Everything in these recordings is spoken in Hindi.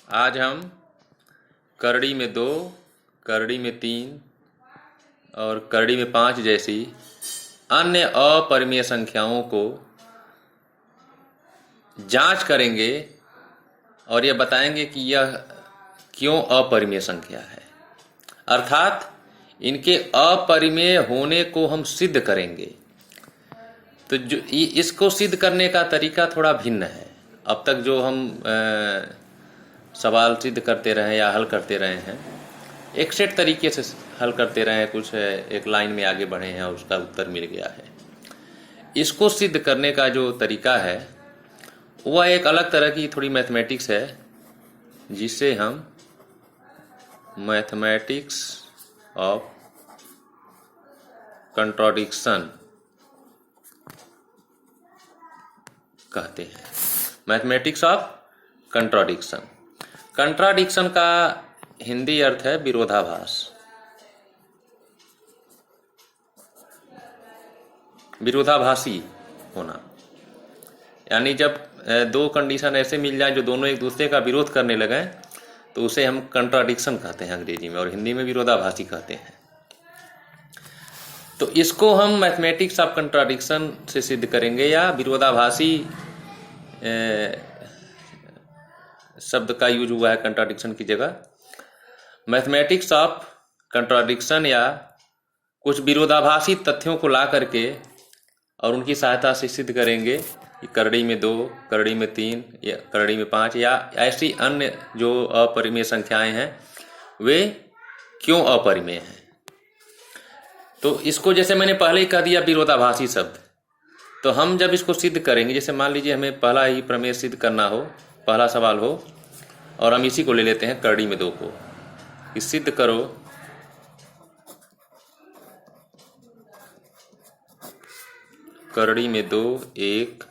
आज हम करड़ी में 2, करड़ी में 3 और करड़ी में 5 जैसी अन्य अपरिमेय संख्याओं को जांच करेंगे और यह बताएंगे कि यह क्यों अपरिमेय संख्या है। अर्थात इनके अपरिमेय होने को हम सिद्ध करेंगे। तो जो इसको सिद्ध करने का तरीका थोड़ा भिन्न है। अब तक जो हम सवाल सिद्ध करते रहे या हल करते रहे हैं, एक सेट तरीके से हल करते रहे हैं, कुछ एक लाइन में आगे बढ़े हैं और उसका उत्तर मिल गया है। इसको सिद्ध करने का जो तरीका है वह एक अलग तरह की थोड़ी मैथमेटिक्स है, जिसे हम मैथमेटिक्स ऑफ कंट्राडिक्शन कहते हैं। Mathematics of contradiction. कंट्राडिक्शन का हिंदी अर्थ है विरोधाभास। विरोधाभासी होना, यानी जब दो कंडीशन ऐसे मिल जाए जो दोनों एक दूसरे का विरोध करने लगे तो उसे हम कंट्राडिक्शन कहते हैं अंग्रेजी में, और हिंदी में विरोधाभासी कहते हैं। तो इसको हम मैथमेटिक्स ऑफ कंट्राडिक्शन से सिद्ध करेंगे, या विरोधाभासी शब्द का यूज हुआ है कंट्राडिक्शन की जगह। मैथमेटिक्स ऑफ कंट्राडिक्शन, या कुछ विरोधाभासी तथ्यों को ला करके और उनकी सहायता से सिद्ध करेंगे कि करड़ी में 2, करड़ी में 3 या करड़ी में 5 या ऐसी अन्य जो अपरिमेय संख्याएं हैं वे क्यों अपरिमेय हैं। तो इसको जैसे मैंने पहले ही कह दिया विरोधाभासी शब्द, तो हम जब इसको सिद्ध करेंगे, जैसे मान लीजिए हमें पहला ही प्रमेय सिद्ध करना हो, पहला सवाल हो, और हम इसी को ले लेते हैं करड़ी में 2 को, कि सिद्ध करो करड़ी में 2 एक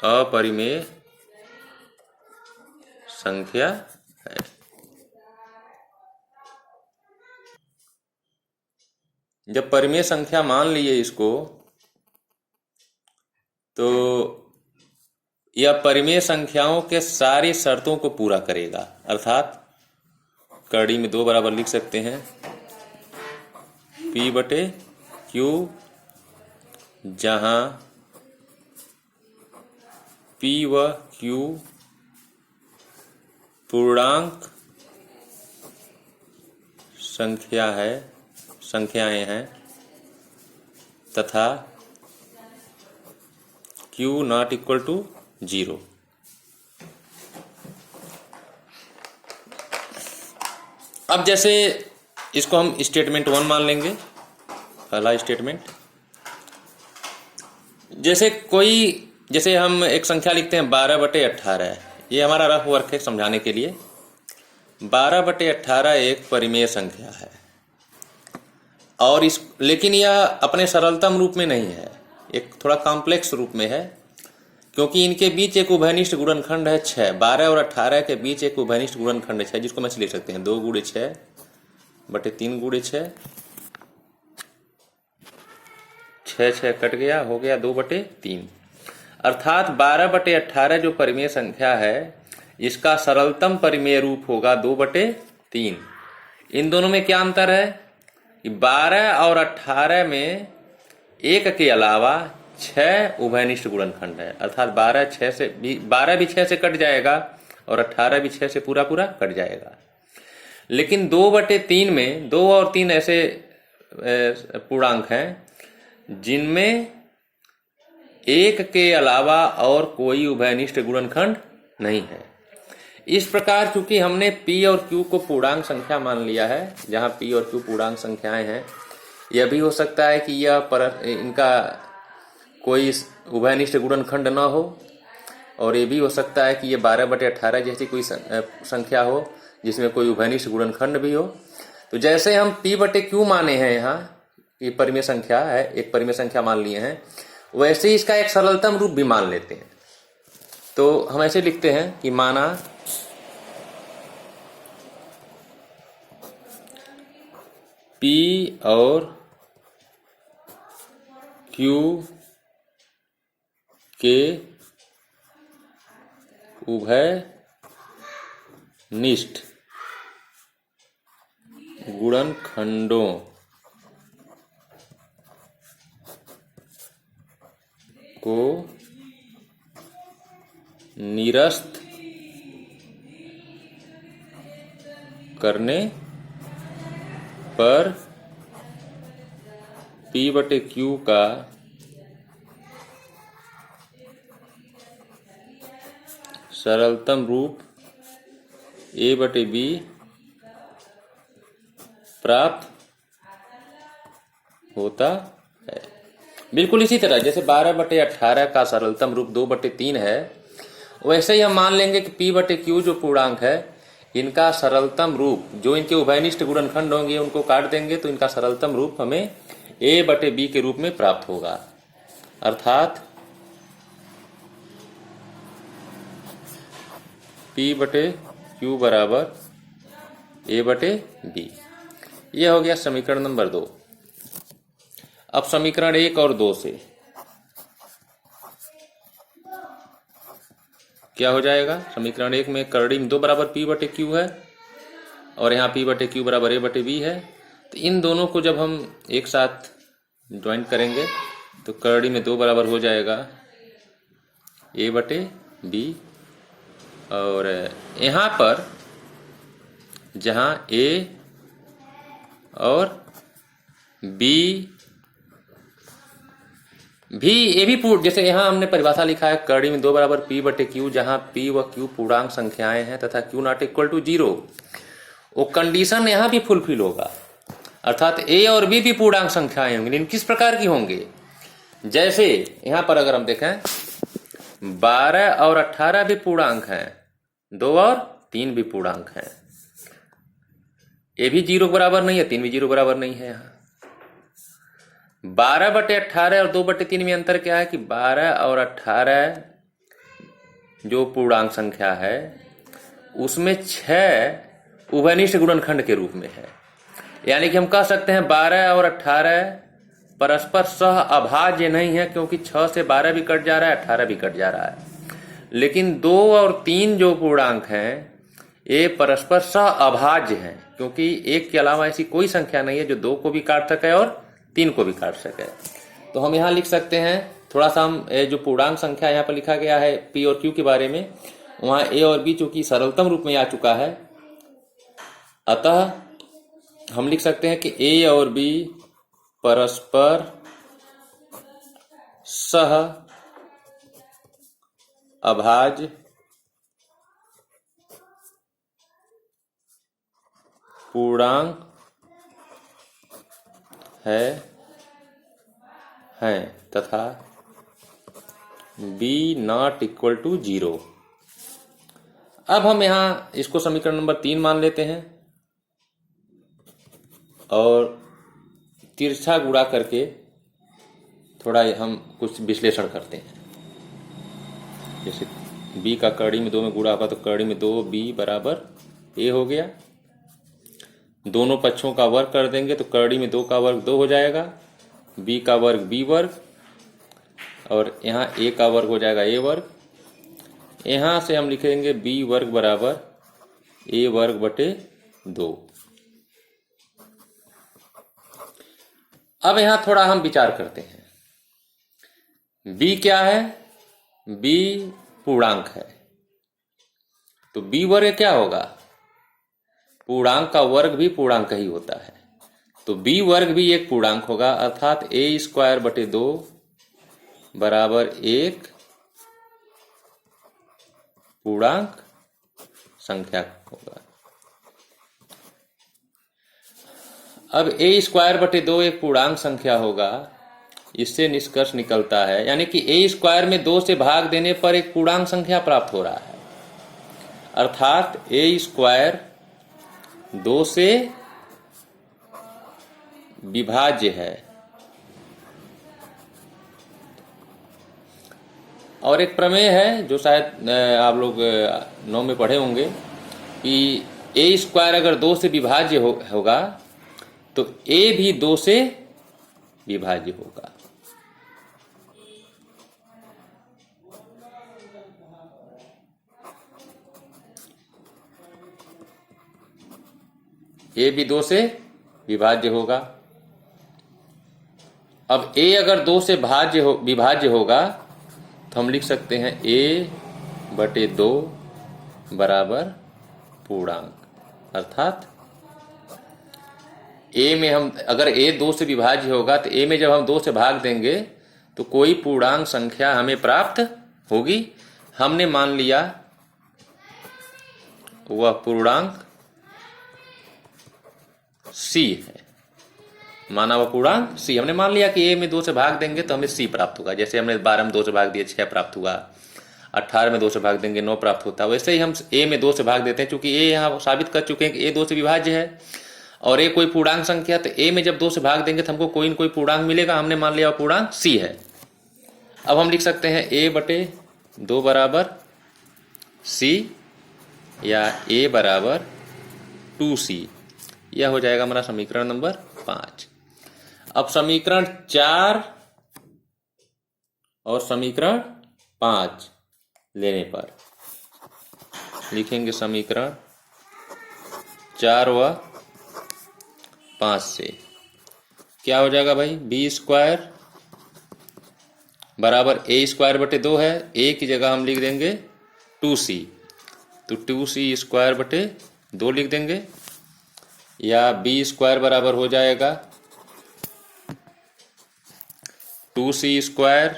अपरिमेय संख्या है। जब परिमेय संख्या मान लिए इसको, तो यह परिमेय संख्याओं के सारी शर्तों को पूरा करेगा। अर्थात करड़ी में 2 बराबर लिख सकते हैं P/Q, जहां P व Q पूर्णांक संख्याएं हैं तथा Q नॉट इक्वल टू 0। अब जैसे इसको हम स्टेटमेंट 1 मान लेंगे, पहला स्टेटमेंट। जैसे हम एक संख्या लिखते हैं 12/18, ये हमारा रफ वर्क है समझाने के लिए। 12/18 एक परिमेय संख्या है, और लेकिन यह अपने सरलतम रूप में नहीं है, एक थोड़ा कॉम्प्लेक्स रूप में है, क्योंकि इनके बीच एक उभयनिष्ठ गुणनखंड है 6। 12 और 18 के बीच एक उभयनिष्ठ गुणनखंड है 6, जिसको मैं लिख सकते हैं 2 × 6 बटे 3 × 6। 6 कट गया, हो गया 2/3। अर्थात 12/18 जो परिमेय संख्या है, इसका सरलतम परिमेय रूप होगा 2/3। इन दोनों में क्या अंतर है कि 12 और 18 में 1 के अलावा 6 उभयनिष्ठ गुणनखंड है। अर्थात 12 भी 6 से कट जाएगा और 18 भी 6 से पूरा कट जाएगा। लेकिन 2/3 में 2 और 3 ऐसे पूर्णांक हैं जिनमें 1 के अलावा और कोई उभयनिष्ठ गुणनखंड नहीं है। इस प्रकार चूंकि हमने P और Q को पूर्णांक संख्या मान लिया है, जहां P और Q पूर्णांक संख्याएं हैं, यह भी हो सकता है कि इनका कोई उभयनिष्ठ गुणनखंड न हो, और ये भी हो सकता है कि ये 12/18 जैसी कोई संख्या हो जिसमें कोई उभयनिष्ठ गुणनखंड भी हो। तो जैसे हम P/Q माने हैं, यहाँ ये परिमेय संख्या है, एक परिमेय संख्या मान लिए हैं, वैसे ही इसका एक सरलतम रूप भी मान लेते हैं। तो हम ऐसे लिखते हैं कि माना P और Q के उभय निष्ठ गुणनखंडों को निरस्त करने पर P/Q का सरलतम रूप A/B प्राप्त होता है। बिल्कुल इसी तरह जैसे 12/18 का सरलतम रूप 2/3 है, वैसे ही हम मान लेंगे कि P/Q जो पूर्णांक है, इनका सरलतम रूप जो इनके उभयनिष्ठ गुणनखंड होंगे उनको काट देंगे तो इनका सरलतम रूप हमें A/B के रूप में प्राप्त होगा। अर्थात P/Q बराबर A/B। यह हो गया समीकरण नंबर 2। अब समीकरण 1 और 2 से क्या हो जाएगा? समीकरण 1 में करड़ी में 2 बराबर P/Q है और यहाँ P/Q बराबर A/B है। तो इन दोनों को जब हम एक साथ ज्वाइन करेंगे तो करड़ी में 2 बराबर हो जाएगा A/B। और यहाँ पर जहाँ A और B भी ये भी जैसे यहाँ हमने परिभाषा लिखा है करड़ी में 2 बराबर P/Q, जहाँ P व Q पूर्णांक संख्याएं हैं तथा Q≠0, वो कंडीशन यहाँ भी फुलफिल होगा। अर्थात A और B भी पूर्णांक संख्याएं होंगी। लेकिन किस प्रकार की होंगे? जैसे यहाँ पर अगर हम देखें 12 और 18 भी पूर्णांक हैं, 2 और 3 भी पूर्णांक हैं। A भी 0 बराबर नहीं है, 3 भी 0 बराबर नहीं है। यहाँ 12/18 और 2/3 में अंतर क्या है कि 12 और 18 जो पूर्णांक संख्या है उसमें 6 उभयनिष्ठ गुणनखंड के रूप में है। यानी कि हम कह सकते हैं 12 और 18 परस्पर सह अभाज्य नहीं है, क्योंकि 6 से 12 भी कट जा रहा है, 18 भी कट जा रहा है। लेकिन 2 और 3 जो पूर्णांक हैं ये परस्पर सह अभाज्य हैं, क्योंकि एक के अलावा ऐसी कोई संख्या नहीं है जो 2 को भी काट सके और 3 को भी काट सके। तो हम यहाँ लिख सकते हैं, थोड़ा सा हम जो पूर्णांक संख्या यहाँ पर लिखा गया है P और Q के बारे में, वहाँ A और B चूंकि सरलतम रूप में आ चुका है, अतः हम लिख सकते हैं कि A और B परस्पर सह अभाज्य पूर्णांक हैं तथा B≠0। अब हम यहाँ इसको समीकरण नंबर 3 मान लेते हैं और तिरछा गुणा करके थोड़ा हम कुछ विश्लेषण करते हैं। जैसे B का करड़ी में 2 में गुणा होगा तो करड़ी में 2B बराबर A हो गया। दोनों पक्षों का वर्ग कर देंगे तो करड़ी में 2 का वर्ग 2 हो जाएगा, B का वर्ग B वर्ग, और यहाँ A का वर्ग हो जाएगा A वर्ग। यहाँ से हम लिखेंगे B वर्ग बराबर A वर्ग बटे 2। अब यहाँ थोड़ा हम विचार करते हैं। B क्या है? B पूर्णांक है, तो B वर्ग क्या होगा? पूर्णांक का वर्ग भी पूर्णांक ही होता है, तो B वर्ग भी एक पूर्णांक होगा। अर्थात A²/2 बराबर एक पूर्णांक संख्या होगा। अब A²/2 एक पूर्णांक संख्या होगा, इससे निष्कर्ष निकलता है, यानी कि A² में 2 से भाग देने पर एक पूर्णांक संख्या प्राप्त हो रहा है। अर्थात A² 2 से विभाज्य है। और एक प्रमेय है जो शायद आप लोग 9 में पढ़े होंगे कि A² अगर 2 से विभाज्य होगा तो A भी 2 से विभाज्य होगा। ए भी 2 से विभाज्य होगा। अब ए अगर 2 से विभाज्य होगा तो हम लिख सकते हैं a/2 बराबर पूर्णांक, अर्थात ए में हम अगर ए 2 से विभाज्य होगा तो ए में जब हम 2 से भाग देंगे तो कोई पूर्णांक संख्या हमें प्राप्त होगी। हमने मान लिया वह पूर्णांक c है, माना वह पूर्णांक c। हमने मान लिया कि a में 2 से भाग देंगे तो हमें c प्राप्त होगा। जैसे हमने 12 में 2 से भाग दिया 6 प्राप्त हुआ, 18 में 2 से भाग देंगे 9 प्राप्त होता है। वैसे ही हम a में 2 से भाग देते हैं, क्योंकि a यहाँ साबित कर चुके हैं कि a 2 से विभाज्य है और a कोई पूर्णांक संख्या, तो a में जब 2 से भाग देंगे तो हमको कोई न कोई पूर्णांक मिलेगा। हमने मान लिया पूर्णांक c है। अब हम लिख सकते हैं a/2 बराबर c या a बराबर 2c। यह हो जाएगा हमारा समीकरण नंबर 5। अब समीकरण 4 और समीकरण 5 लेने पर लिखेंगे समीकरण 4 व 5 से क्या हो जाएगा भाई, b² बराबर a²/2 है। a की जगह हम लिख देंगे 2c, तो 2c²/2 लिख देंगे, या b² बराबर हो जाएगा 2c²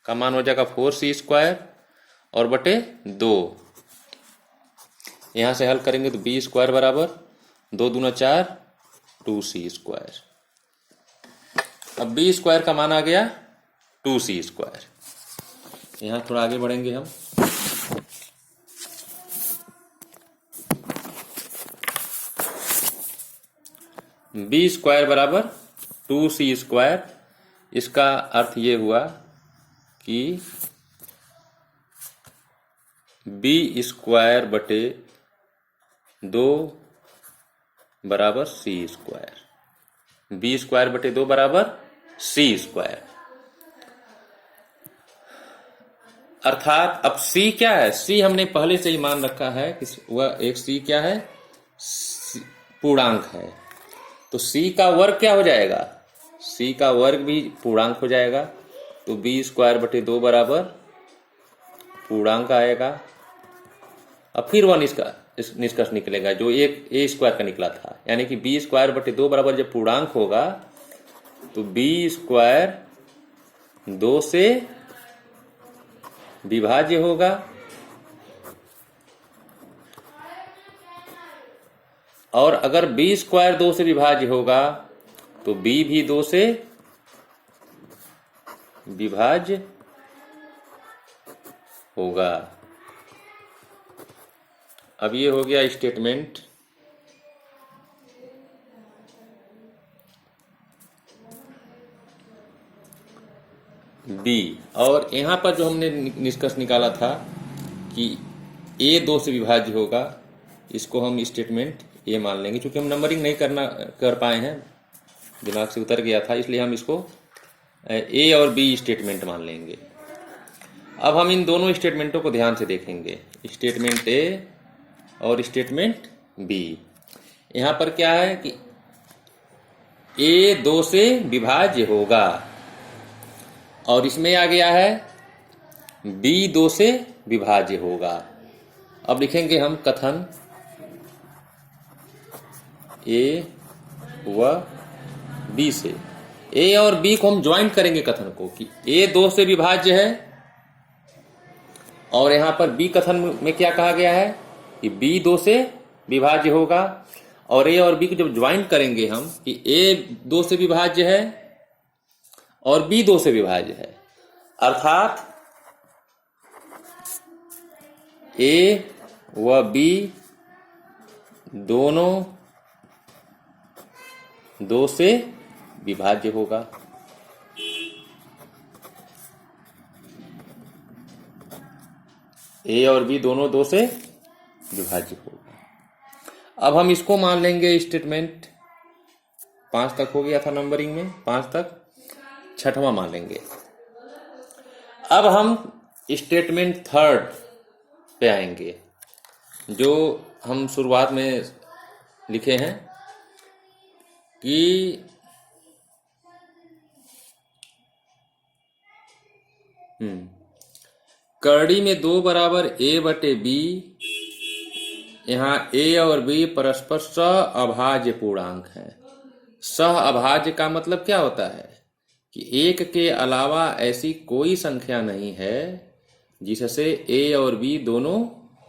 का मान हो जाएगा 4c² और बटे 2। यहां से हल करेंगे तो b² बराबर 2 दूना 4, 2c²। अब b² का मान आ गया 2c²। यहां थोड़ा आगे बढ़ेंगे हम। b² बराबर 2c²। इसका अर्थ ये हुआ कि b²/2 बराबर c²। b²/2 बराबर c²। अर्थात अब c क्या है, c हमने पहले से ही मान रखा है कि वह एक c क्या है, पूर्णांक है। तो c का वर्ग क्या हो जाएगा, c का वर्ग भी पूर्णांक हो जाएगा। तो b²/2 बराबर पूर्णांक आएगा। अब फिर वह निष्कर्ष निकलेगा जो एक a² का निकला था, यानी कि b²/2 बराबर जब पूर्णांक होगा तो b² 2 से विभाज्य होगा और अगर b² 2 से विभाज्य होगा तो b भी 2 से विभाज्य होगा। अब ये हो गया स्टेटमेंट बी। और यहां पर जो हमने निष्कर्ष निकाला था कि a 2 से विभाज्य होगा, इसको हम स्टेटमेंट ए मान लेंगे। क्योंकि हम नंबरिंग नहीं कर पाए हैं, दिमाग से उतर गया था, इसलिए हम इसको ए और बी स्टेटमेंट मान लेंगे। अब हम इन दोनों स्टेटमेंटों को ध्यान से देखेंगे, स्टेटमेंट ए और स्टेटमेंट बी। यहां पर क्या है कि a 2 से विभाज्य होगा और इसमें आ गया है b 2 से विभाज्य होगा। अब लिखेंगे हम कथन a व b से। a और b को हम ज्वाइंट करेंगे कथन को कि a 2 से विभाज्य है और यहां पर b कथन में क्या कहा गया है कि b 2 से विभाज्य होगा। और a और b को जब ज्वाइंट करेंगे हम कि a 2 से विभाज्य है और b 2 से विभाज्य है, अर्थात a व b दोनों 2 से विभाज्य होगा। a और b दोनों 2 से विभाज्य होगा। अब हम इसको मान लेंगे स्टेटमेंट 5 तक हो गया था नंबरिंग में, 5 तक, छठवां मान लेंगे। अब हम स्टेटमेंट 3 पे आएंगे, जो हम शुरुआत में लिखे हैं कि करड़ी में 2 बराबर a बटे b, यहाँ a और b परस्पर सहअभाज्य पूर्णांक है। सहअभाज्य का मतलब क्या होता है कि एक के अलावा ऐसी कोई संख्या नहीं है जिससे a और b दोनों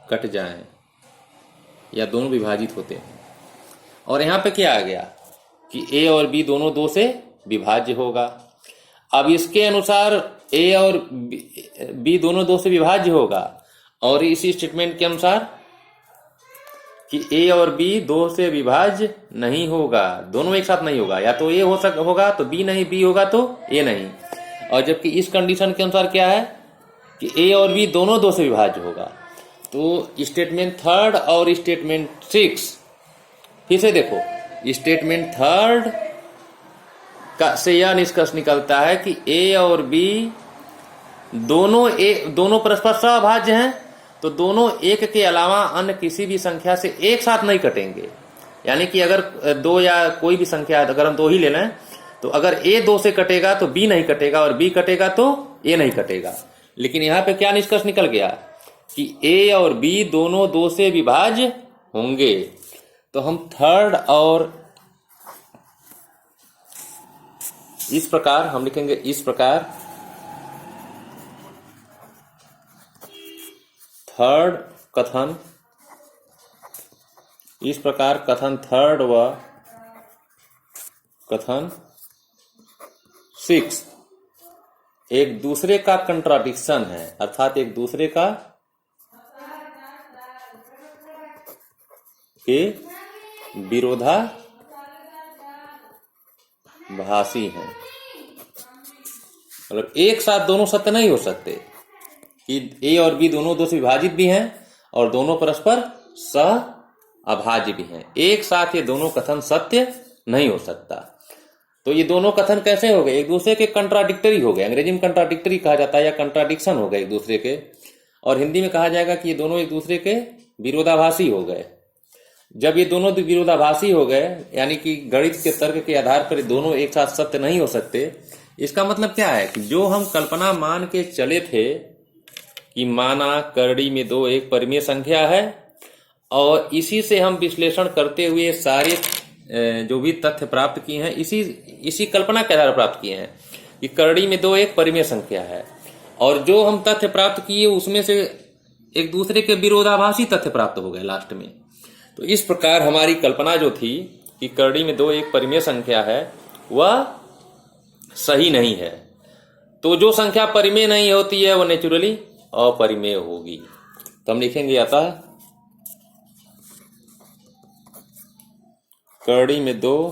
कट जाएं या दोनों विभाजित होते हैं। और यहाँ पे क्या आ गया कि a और b दोनों 2 से विभाज्य होगा। अब इसके अनुसार a और b दोनों 2 से विभाज्य होगा, और इसी स्टेटमेंट के अनुसार कि a और b 2 से विभाज्य नहीं होगा, दोनों एक साथ नहीं होगा, या तो a होगा तो b नहीं, b होगा तो a नहीं। और जबकि इस कंडीशन के अनुसार क्या है कि a और b दोनों 2 से विभाज्य होगा। तो स्टेटमेंट थर्ड और स्टेटमेंट 6 फिर से देखो, स्टेटमेंट थर्ड से यह निष्कर्ष निकलता है कि a और b दोनों परस्पर सहअभाज्य हैं, तो दोनों एक के अलावा अन्य किसी भी संख्या से एक साथ नहीं कटेंगे। यानी कि अगर 2 या कोई भी संख्या, अगर हम 2 ही ले लें, तो अगर a 2 से कटेगा तो b नहीं कटेगा, और b कटेगा तो a नहीं कटेगा। लेकिन यहाँ पे क्या निष्कर्ष निकल गया कि a और b दोनों 2 से विभाज्य होंगे। तो हम थर्ड और इस प्रकार हम लिखेंगे, इस प्रकार थर्ड कथन, इस प्रकार कथन थर्ड व कथन 6 एक दूसरे का कंट्राडिक्शन है, अर्थात एक दूसरे का के विरोधाभासी हैं। मतलब एक साथ दोनों सत्य नहीं हो सकते कि a और b दोनों 2 से विभाजित भी हैं और दोनों परस्पर सहअभाज्य भी हैं। एक साथ ये दोनों कथन सत्य नहीं हो सकता। तो ये दोनों कथन कैसे हो गए? एक दूसरे के कंट्राडिक्टरी हो गए। अंग्रेजी में कंट्राडिक्टरी कहा जाता है, या कंट्राडिक्शन हो गए एक दूसरे के, और हिंदी में कहा जाएगा कि ये दोनों एक दूसरे के विरोधाभासी हो गए। जब ये दोनों विरोधाभासी हो गए, यानी कि गणित के तर्क के आधार पर दोनों एक साथ सत्य नहीं हो सकते, इसका मतलब क्या है कि जो हम कल्पना मान के चले थे कि माना करड़ी में 2 एक परिमेय संख्या है, और इसी से हम विश्लेषण करते हुए सारे जो भी तथ्य प्राप्त किए हैं, इसी कल्पना के आधार पर प्राप्त किए हैं कि करड़ी में 2 एक परिमेय संख्या है, और जो हम तथ्य प्राप्त किए उसमें से एक दूसरे के विरोधाभासी तथ्य प्राप्त हो गए लास्ट में। तो इस प्रकार हमारी कल्पना जो थी कि करड़ी में 2 एक परिमेय संख्या है, वह सही नहीं है। तो जो संख्या परिमेय नहीं होती है वह नेचुरली अपरिमेय होगी। तो हम लिखेंगे अतः करड़ी में 2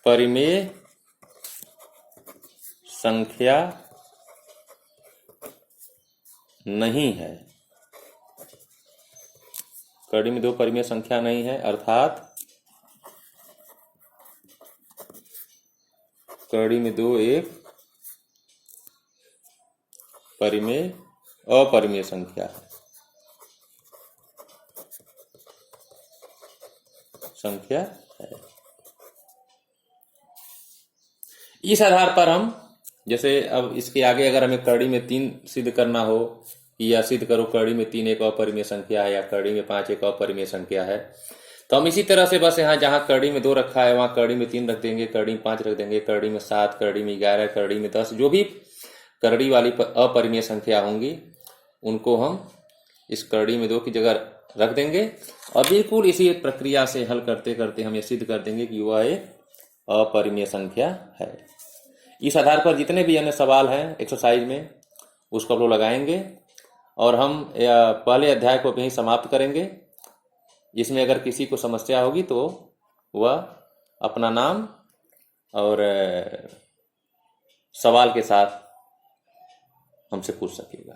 परिमेय संख्या नहीं है। करड़ी में 2 परिमेय संख्या नहीं है, अर्थात करड़ी में 2 एक अपरिमेय संख्या है। इस आधार पर हम, जैसे अब इसके आगे अगर हमें करड़ी में 3 सिद्ध करना हो, या सिद्ध करो करड़ी में 3 एक अपरिमेय संख्या है, या करड़ी में 5 एक अपरिमेय संख्या है, तो हम इसी तरह से बस यहाँ जहाँ करड़ी में 2 रखा है वहाँ करड़ी में 3 रख देंगे, करड़ी में 5 रख देंगे, करड़ी में 7, करड़ी में 11, करड़ी में 10, जो भी करड़ी वाली अपरिमेय संख्या होंगी उनको हम इस करड़ी में 2 की जगह रख देंगे, और बिल्कुल इसी प्रक्रिया से हल करते करते हम ये सिद्ध कर देंगे कि वह एक अपरिमेय संख्या है। इस आधार पर जितने भी अन्य सवाल हैं एक्सरसाइज में उसको हम लोग लगाएंगे, और हम पहले अध्याय को यहीं समाप्त करेंगे। जिसमें अगर किसी को समस्या होगी तो वह अपना नाम और सवाल के साथ हमसे पूछ सकेगा।